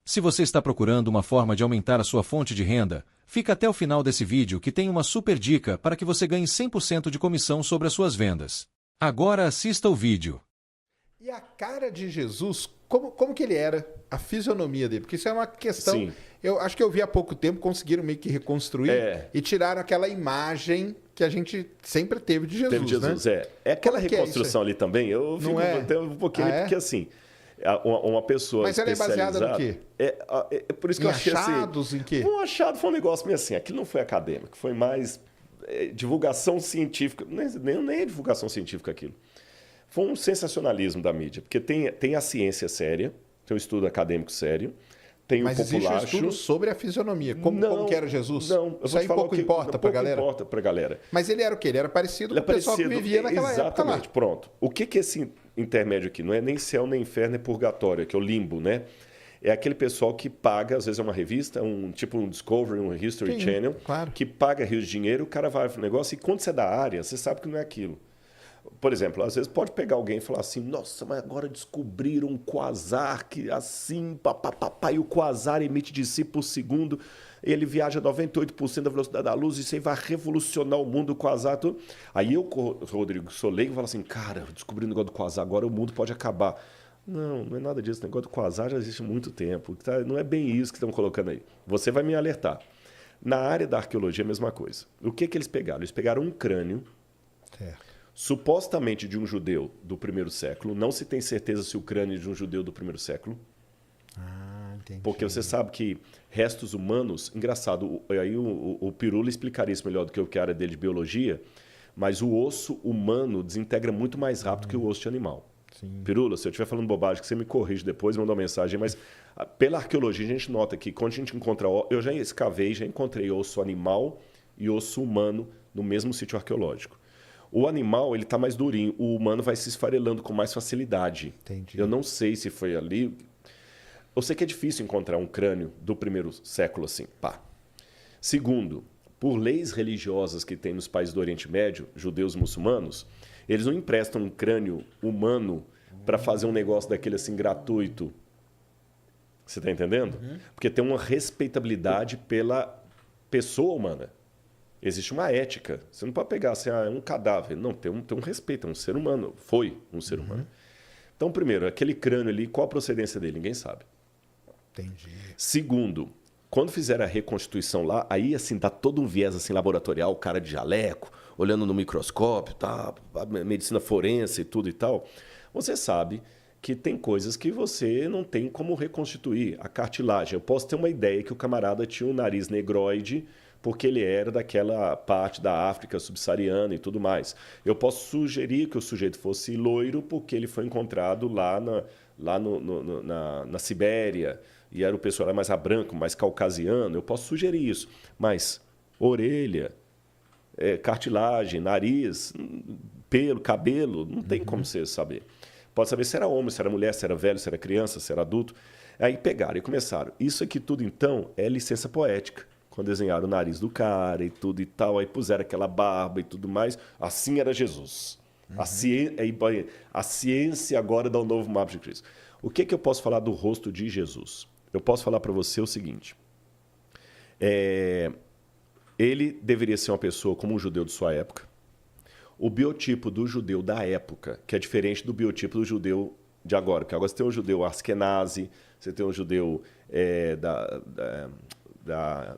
Se você está procurando uma forma de aumentar a sua fonte de renda, fica até o final desse vídeo que tem uma super dica para que você ganhe 100% de comissão sobre as suas vendas. Agora assista o vídeo. E a cara de Jesus, como que ele era? A fisionomia dele? Porque isso é uma questão... Sim. Eu acho que eu vi há pouco tempo, conseguiram meio que reconstruir e tiraram aquela imagem que a gente sempre teve de Jesus, né? É aquela Como reconstrução ali também, eu fico até um pouquinho, porque assim, uma pessoa Mas ela é baseada no quê? É por isso que eu achei assim... achados, em quê? Um achado foi um negócio meio assim, aquilo não foi acadêmico, foi mais divulgação científica, nem é divulgação científica aquilo. Foi um sensacionalismo da mídia, porque tem a ciência séria, tem um estudo acadêmico sério, tem o populacho... Mas existe um estudo sobre a fisionomia, como que era Jesus? Não, isso aí pouco importa pra galera? Pouco importa pra galera. Mas ele era o quê? Ele era parecido com o pessoal que vivia naquela época lá. Exatamente, pronto. O que é esse intermédio aqui? Não é nem céu, nem inferno, nem purgatório, que é o limbo, né? É aquele pessoal que paga, às vezes é uma revista, tipo um Discovery, um History Channel, que paga rios de dinheiro, o cara vai pro negócio e quando você é da área, você sabe que não é aquilo. Por exemplo, às vezes pode pegar alguém e falar assim, nossa, mas agora descobriram um quasar que assim, papapá, e o quasar emite de si por segundo, ele viaja 98% da velocidade da luz, e isso aí vai revolucionar o mundo, o quasar, tudo. Aí eu, Rodrigo, sou leigo, falo assim, cara, descobri o negócio do quasar, agora o mundo pode acabar. Não é nada disso, o negócio do quasar já existe há muito tempo, não é bem isso que estão colocando aí. Você vai me alertar. Na área da arqueologia, a mesma coisa. O que eles pegaram? Eles pegaram um crânio, supostamente de um judeu do primeiro século. Não se tem certeza se o crânio é de um judeu do primeiro século. Entendi. Porque você sabe que restos humanos... Engraçado, aí o Pirula explicaria isso melhor do que eu, que é a área dele de biologia, mas o osso humano desintegra muito mais rápido que o osso de animal. Sim. Pirula, se eu estiver falando bobagem, que você me corrige depois, manda uma mensagem, mas pela arqueologia a gente nota que quando a gente encontra... Eu já escavei, já encontrei osso animal e osso humano no mesmo sítio arqueológico. O animal, ele está mais durinho. O humano vai se esfarelando com mais facilidade. Entendi. Eu não sei se foi ali. Eu sei que é difícil encontrar um crânio do primeiro século assim. Pá. Segundo, por leis religiosas que tem nos países do Oriente Médio, judeus e muçulmanos, eles não emprestam um crânio humano para fazer um negócio daquele assim gratuito. Você está entendendo? Porque tem uma respeitabilidade pela pessoa humana. Existe uma ética. Você não pode pegar assim, é um cadáver. Não, tem um respeito, é um ser humano. Foi um ser humano. Então, primeiro, aquele crânio ali, qual a procedência dele? Ninguém sabe. Entendi. Segundo, quando fizeram a reconstituição lá, aí assim, dá todo um viés assim, laboratorial, o cara de jaleco, olhando no microscópio, tá, a medicina forense e tudo e tal. Você sabe que tem coisas que você não tem como reconstituir. A cartilagem. Eu posso ter uma ideia que o camarada tinha um nariz negroide, porque ele era daquela parte da África subsaariana e tudo mais. Eu posso sugerir que o sujeito fosse loiro porque ele foi encontrado lá na Sibéria e era o pessoal mais branco, mais caucasiano. Eu posso sugerir isso. Mas orelha, cartilagem, nariz, pelo, cabelo, não tem como você saber. Pode saber se era homem, se era mulher, se era velho, se era criança, se era adulto. Aí pegaram e começaram. Isso aqui tudo, então, é licença poética. Quando desenharam o nariz do cara e tudo e tal, aí puseram aquela barba e tudo mais. Assim era Jesus. A ciência agora dá um novo mapa de Cristo. O que eu posso falar do rosto de Jesus? Eu posso falar para você o seguinte. Ele deveria ser uma pessoa como um judeu de sua época. O biotipo do judeu da época, que é diferente do biotipo do judeu de agora. Porque agora você tem um judeu askenazi, você tem um judeu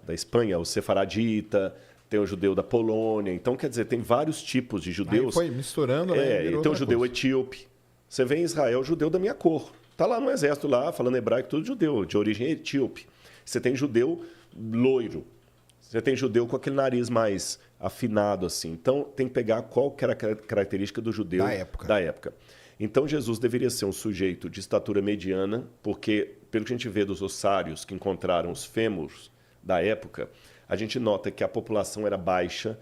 da Espanha, o sefaradita, tem o judeu da Polônia. Então, quer dizer, tem vários tipos de judeus. Aí foi misturando, né? Tem o judeu etíope. Você vê em Israel, judeu da minha cor. Está lá no exército, lá, falando hebraico, tudo judeu, de origem etíope. Você tem judeu loiro. Você tem judeu com aquele nariz mais afinado, assim. Então, tem que pegar qual que era a característica do judeu da época. Então, Jesus deveria ser um sujeito de estatura mediana, porque, pelo que a gente vê dos ossários que encontraram os fêmurs da época, a gente nota que a população era baixa,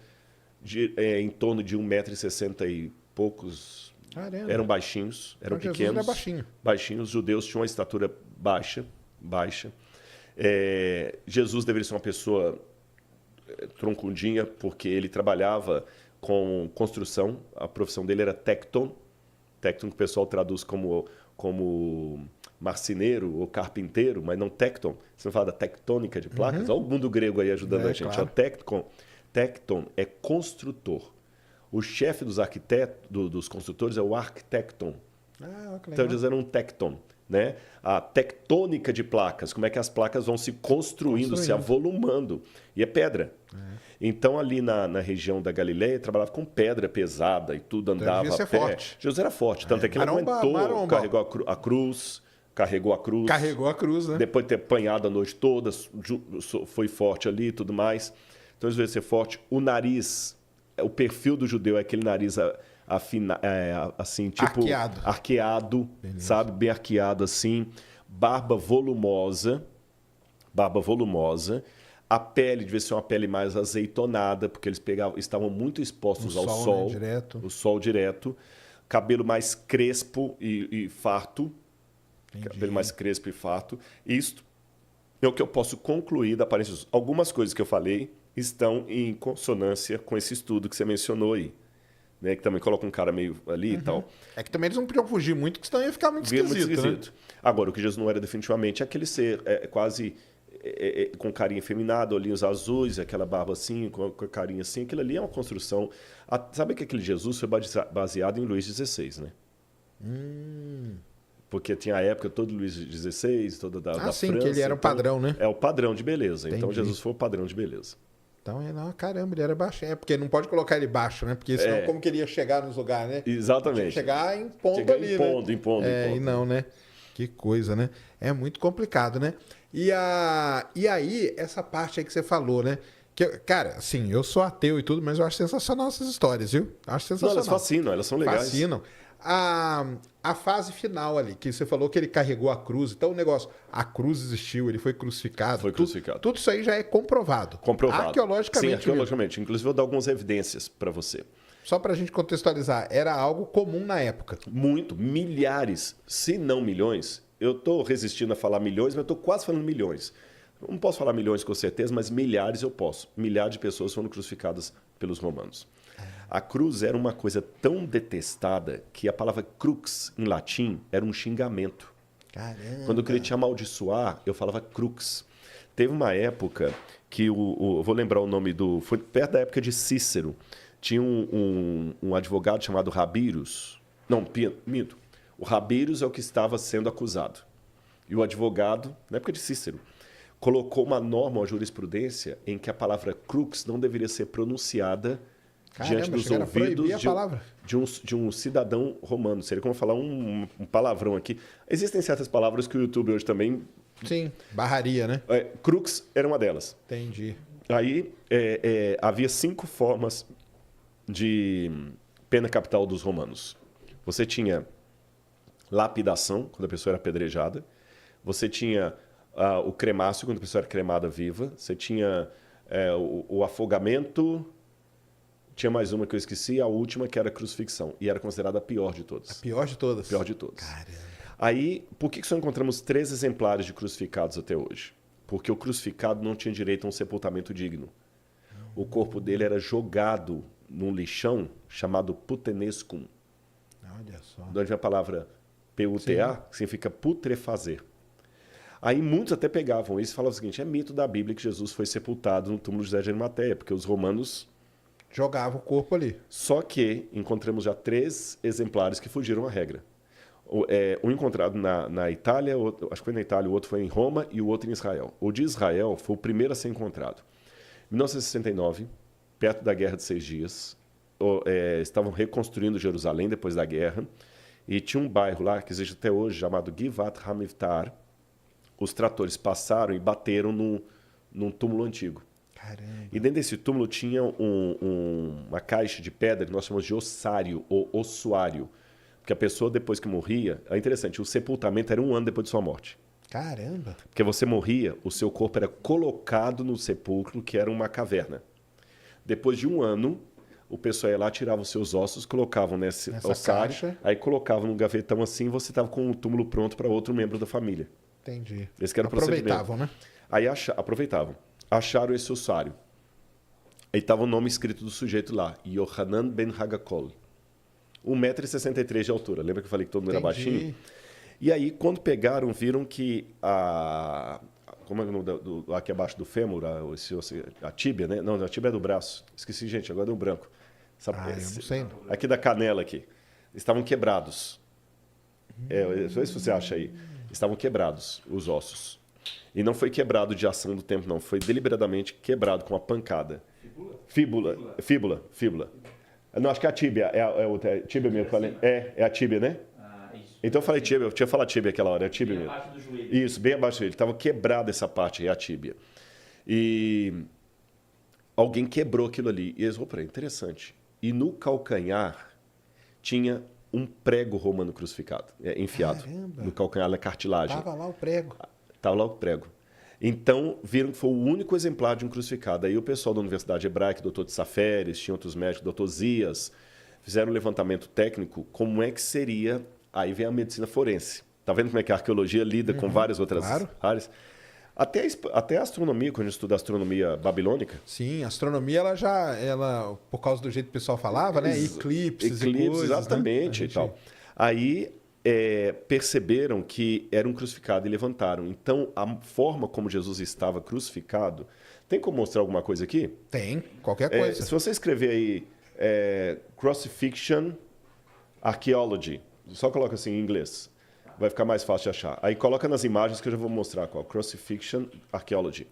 em torno de 1,60 m e poucos. Caramba. Eram baixinhos, eram então, pequenos. Jesus era baixinho. Baixinhos. Os judeus tinham uma estatura baixa. Jesus deveria ser uma pessoa troncudinha, porque ele trabalhava com construção. A profissão dele era tecton. Tecton que o pessoal traduz como marceneiro ou carpinteiro, mas não tecton. Você não fala da tectônica de placas? Olha o mundo grego aí ajudando a gente. Claro. Tecton é construtor. O chefe dos arquitetos, dos construtores é o arquitecton. Então eles eram um tecton. Né? A tectônica de placas, como é que as placas vão se construindo, se avolumando. E é pedra. Então, ali na região da Galileia, trabalhava com pedra pesada e tudo andava a pé. Forte. Jesus era forte, tanto é que ele aguentou, carregou a cruz. Né? Depois de ter apanhado a noite toda, foi forte ali e tudo mais. Então, ele veio ser forte. O nariz, o perfil do judeu é aquele nariz assim, tipo arqueado, sabe? Bem arqueado assim. Barba volumosa. A pele devia ser uma pele mais azeitonada, porque eles estavam muito expostos ao sol. Né? O sol direto. Cabelo mais crespo e farto. Entendi. Cabelo mais crespo e farto. Isto é o que eu posso concluir da aparência. Algumas coisas que eu falei estão em consonância com esse estudo que você mencionou aí. Né, que também coloca um cara meio ali e tal. É que também eles não podiam fugir muito, que senão ia ficar muito esquisito. Né? Agora, o que Jesus não era definitivamente é aquele ser quase com carinha efeminada, olhinhos azuis, aquela barba assim, com a carinha assim. Aquilo ali é uma construção... Sabe que aquele Jesus foi baseado em Luís XVI, né? Porque tinha a época todo Luís XVI, toda da França. Sim, que ele era o padrão, né? É o padrão de beleza. Entendi. Então, Jesus foi o padrão de beleza. Então, caramba, ele era baixo. Porque não pode colocar ele baixo, né? Porque senão como que ele ia chegar nos lugares, né? Exatamente. Tinha que chegar impondo ali, impondo. E não, né? Que coisa, né? É muito complicado, né? E aí, essa parte aí que você falou, né? Que, cara, assim, eu sou ateu e tudo, mas eu acho sensacional essas histórias, viu? Acho sensacional. Não, elas fascinam, elas são legais. Fascinam. A fase final ali, que você falou que ele carregou a cruz. Então, o negócio, a cruz existiu, ele foi crucificado. Foi crucificado. Tudo isso aí já é comprovado. Arqueologicamente. Sim, arqueologicamente. Inclusive, vou dar algumas evidências para você. Só para a gente contextualizar, era algo comum na época. Muito. Milhares, se não milhões. Eu estou resistindo a falar milhões, mas eu estou quase falando milhões. Não posso falar milhões com certeza, mas milhares eu posso. Milhares de pessoas foram crucificadas pelos romanos. A cruz era uma coisa tão detestada que a palavra crux, em latim, era um xingamento. Caramba. Quando eu queria te amaldiçoar, eu falava crux. Teve uma época que eu vou lembrar o nome foi perto da época de Cícero. Tinha um advogado chamado Rabirus. Não, minto. O Rabirus é o que estava sendo acusado. E o advogado, na época de Cícero, colocou uma norma, uma jurisprudência, em que a palavra crux não deveria ser pronunciada diante dos ouvidos de um cidadão romano. Seria como falar um palavrão aqui. Existem certas palavras que o YouTube hoje também... Sim, barraria, né? Crux era uma delas. Entendi. Aí havia 5 formas de pena capital dos romanos. Você tinha lapidação, quando a pessoa era apedrejada. Você tinha o cremácio, quando a pessoa era cremada viva. Você tinha o afogamento... Tinha mais uma que eu esqueci, a última, que era a crucifixão. E era considerada a pior de todas. A pior de todas? A pior de todas. Caramba. Aí, por que só encontramos 3 exemplares de crucificados até hoje? Porque o crucificado não tinha direito a um sepultamento digno. O corpo dele era jogado num lixão chamado putenescum. Olha só. De onde vem a palavra PUTA, que significa putrefazer. Aí muitos até pegavam isso e falavam o seguinte, é mito da Bíblia que Jesus foi sepultado no túmulo de José de Arimateia, porque os romanos... jogava o corpo ali. Só que encontramos já 3 exemplares que fugiram à regra. Um encontrado na Itália, acho que foi na Itália, o outro foi em Roma e o outro em Israel. O de Israel foi o primeiro a ser encontrado. Em 1969, perto da Guerra de 6 Dias, estavam reconstruindo Jerusalém depois da guerra e tinha um bairro lá, que existe até hoje, chamado Givat Hamivtar. Os tratores passaram e bateram num túmulo antigo. Caramba. E dentro desse túmulo tinha uma caixa de pedra que nós chamamos de ossário ou ossuário. Porque a pessoa, depois que morria... É interessante, o sepultamento era 1 ano depois de sua morte. Caramba! Porque você morria, o seu corpo era colocado no sepulcro, que era uma caverna. Depois de 1 ano, o pessoal ia lá, tirava os seus ossos, colocavam nessa ossário, caixa. Aí colocavam num gavetão assim e você estava com o túmulo pronto para outro membro da família. Entendi. Esse que era o aproveitavam, né? Aí aproveitavam. Acharam esse ossário. Aí estava o nome escrito do sujeito lá. Yohanan ben Hagakol. 1,63 m de altura. Lembra que eu falei que todo mundo era baixinho? E aí, quando pegaram, viram que como é o nome aqui abaixo do fêmur, a tíbia, né? Não, a tíbia é do braço. Esqueci, gente, agora deu um branco. Eu não sei. Aqui da canela aqui. Estavam quebrados. Não sei se você acha aí. Estavam quebrados os ossos. E não foi quebrado de ação do tempo, não. Foi deliberadamente quebrado com uma pancada. Fíbula. Não, acho que é a tíbia. É tíbia mesmo. É a tíbia, né? Então eu falei tíbia, eu tinha falado tíbia aquela hora, é a tíbia mesmo. Abaixo do joelho. Isso, bem abaixo do joelho. Estava quebrada essa parte, é a tíbia. E alguém quebrou aquilo ali. E eles falaram, interessante. E no calcanhar tinha um prego romano crucificado, enfiado. Caramba. No calcanhar, na cartilagem. Tava lá o prego. Estava lá o prego. Então, viram que foi o único exemplar de um crucificado. Aí o pessoal da Universidade Hebraica, doutor de Saferes, tinha outros médicos, doutor Zias, fizeram um levantamento técnico, como é que seria... Aí vem a medicina forense. Tá vendo como é que a arqueologia lida com várias outras áreas? Até a astronomia, quando a gente estuda a astronomia babilônica. Sim, a astronomia, ela por causa do jeito que o pessoal falava, né? Eclipses e coisas, exatamente, né? e tal. Aí perceberam que era um crucificado e levantaram. Então, a forma como Jesus estava crucificado... Tem como mostrar alguma coisa aqui? Tem, qualquer coisa. Se você escrever aí Crucifixion Archaeology, só coloca assim em inglês, vai ficar mais fácil de achar. Aí coloca nas imagens que eu já vou mostrar qual. Crucifixion Archaeology.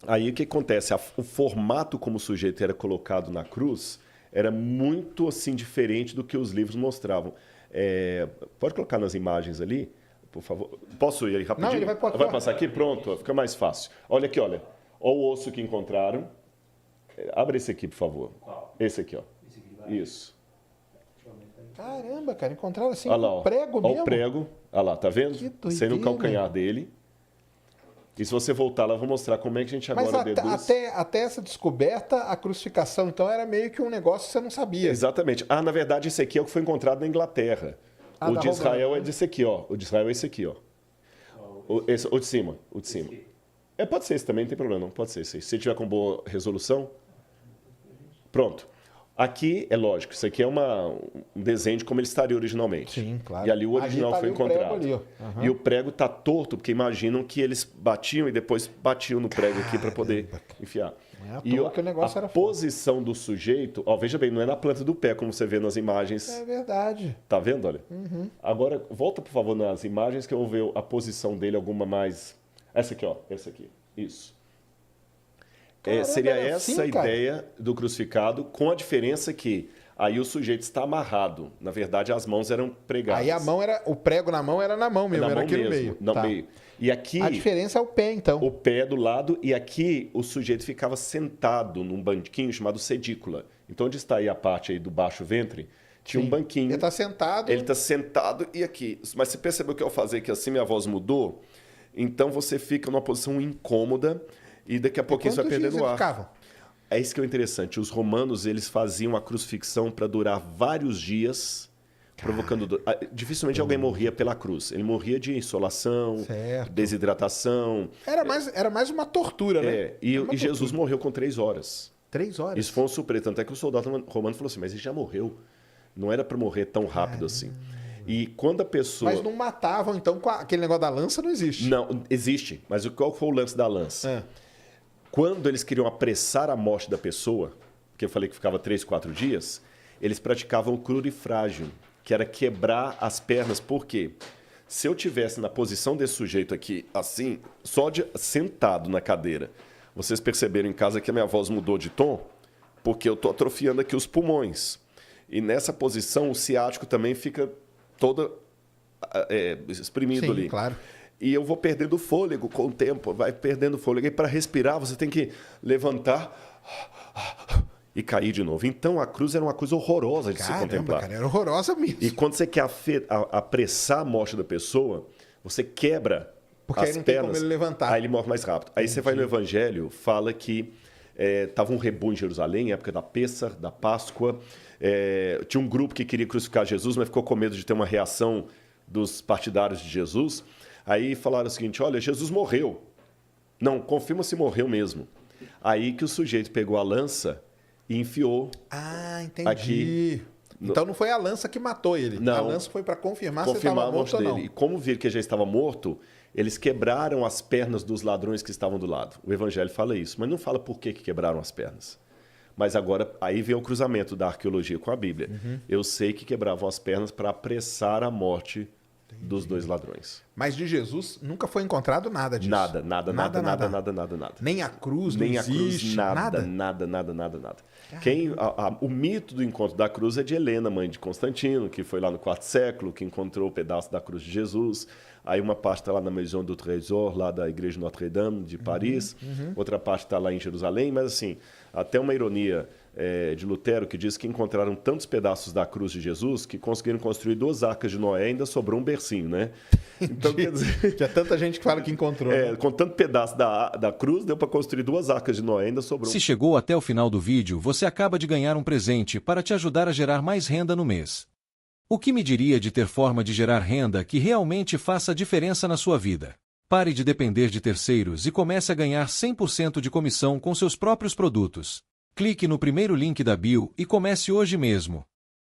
Aí o que acontece? O formato como o sujeito era colocado na cruz era muito assim diferente do que os livros mostravam. Pode colocar nas imagens ali, por favor. Posso ir aí rapidinho? Não, ele vai Vai passar aqui? Pronto, fica mais fácil. Olha aqui, olha. Olha o osso que encontraram. Abre esse aqui, por favor. Esse aqui, ó. Isso. Caramba, cara, encontraram assim Olha lá, um prego mesmo. Olha o prego. Olha lá, tá vendo? Que doideira. Sendo o calcanhar dele. E se você voltar lá, eu vou mostrar como é que a gente agora deduz. Até essa descoberta, a crucificação, então, era meio que um negócio que você não sabia. Exatamente. Na verdade, esse aqui é o que foi encontrado na Inglaterra. O de Israel é desse aqui, ó. O de Israel é esse aqui, ó. O de cima. O de cima. Pode ser esse também, não tem problema. Não pode ser esse. Se tiver com boa resolução. Pronto. Aqui, é lógico, isso aqui é um desenho de como ele estaria originalmente. Sim, claro. E ali o original tá foi ali o prego encontrado. ali, ó. E o prego está torto, porque imaginam que eles batiam e depois batiam no prego aqui para poder enfiar. Não é à toa que o negócio era foda. Posição do sujeito, ó, veja bem, não é na planta do pé, como você vê nas imagens. É verdade. Tá vendo, olha? Agora, volta, por favor, nas imagens que eu vou ver a posição dele, alguma mais... Essa aqui, ó. Essa aqui. Isso. Caramba, Seria era essa a assim, cara? ideia do crucificado, com a diferença que aí o sujeito está amarrado. Na verdade, as mãos eram pregadas. Aí o prego na mão era na mão mesmo, na era mão aqui mesmo, no meio. no Tá. meio. E aqui, A diferença é o pé, então. o pé do lado, e aqui o sujeito ficava sentado num banquinho chamado sedícula. Então, onde está aí a parte aí do baixo ventre, tinha um banquinho. Ele está sentado. Ele está sentado e aqui. Mas você percebeu que ao fazer que assim minha voz mudou? Então você fica numa posição incômoda e daqui a pouquinho você vai Quantos dias perdendo o eles ar. ficavam? É isso que é interessante. Os romanos, eles faziam a crucifixão para durar vários dias, provocando dor. Dificilmente alguém morria pela cruz. Ele morria de insolação, Certo. desidratação. Era mais uma tortura, né? E Era uma Jesus tortura. morreu com 3 horas. 3 horas. Isso foi um surpresa. Tanto é que o soldado romano falou assim, mas ele já morreu. Não era para morrer tão rápido assim. E quando a pessoa... Mas não matavam, então, com aquele negócio da lança não existe. Não, existe. Mas qual foi o lance da lança? Quando eles queriam apressar a morte da pessoa, que eu falei que ficava 3, 4 dias, eles praticavam o crurifrágio, que era quebrar as pernas. Por quê? Se eu tivesse na posição desse sujeito aqui, assim, sentado na cadeira, vocês perceberam em casa que a minha voz mudou de tom? Porque eu estou atrofiando aqui os pulmões. E nessa posição, o ciático também fica todo exprimido. Sim, ali. Claro. E eu vou perdendo fôlego com o tempo, vai perdendo fôlego. E para respirar, você tem que levantar e cair de novo. Então, a cruz era uma coisa horrorosa de se contemplar. Cara, era horrorosa mesmo. E quando você quer apressar a morte da pessoa, você quebra Porque as aí não tem pernas. como ele levantar. Aí ele morre mais rápido. Aí você vai no Evangelho, fala que estava um rebu em Jerusalém, época da Pêssar, da Páscoa. Tinha um grupo que queria crucificar Jesus, mas ficou com medo de ter uma reação dos partidários de Jesus. Aí falaram o seguinte, olha, Jesus morreu. Não, confirma se morreu mesmo. Aí que o sujeito pegou a lança e enfiou Ah, entendi. aqui Então não foi a lança que matou ele. Não. A lança foi para confirmar se ele Confirmar estava a morto morte ou não. dele. E como viram que ele já estava morto, eles quebraram as pernas dos ladrões que estavam do lado. O evangelho fala isso, mas não fala por que quebraram as pernas. Mas agora, aí vem o cruzamento da arqueologia com a Bíblia. Eu sei que quebravam as pernas para apressar a morte dos dois ladrões. Mas de Jesus nunca foi encontrado nada disso. Nada. Nem a cruz, Nem não a cruz, existe, nada. O mito do encontro da cruz é de Helena, mãe de Constantino, que foi lá no IV século, que encontrou o pedaço da cruz de Jesus. Aí uma parte está lá na Maison du Trésor, lá da Igreja Notre-Dame de Paris. Outra parte está lá em Jerusalém. Mas assim, até uma ironia de Lutero, que diz que encontraram tantos pedaços da cruz de Jesus que conseguiram construir 2 arcas de Noé e ainda sobrou um bercinho, né? Então, quer dizer... Tinha tanta gente que fala que encontrou. Né? Com tanto pedaço da cruz, deu para construir 2 arcas de Noé e ainda sobrou. Se chegou até o final do vídeo, você acaba de ganhar um presente para te ajudar a gerar mais renda no mês. O que me diria de ter forma de gerar renda que realmente faça diferença na sua vida? Pare de depender de terceiros e comece a ganhar 100% de comissão com seus próprios produtos. Clique no primeiro link da bio e comece hoje mesmo.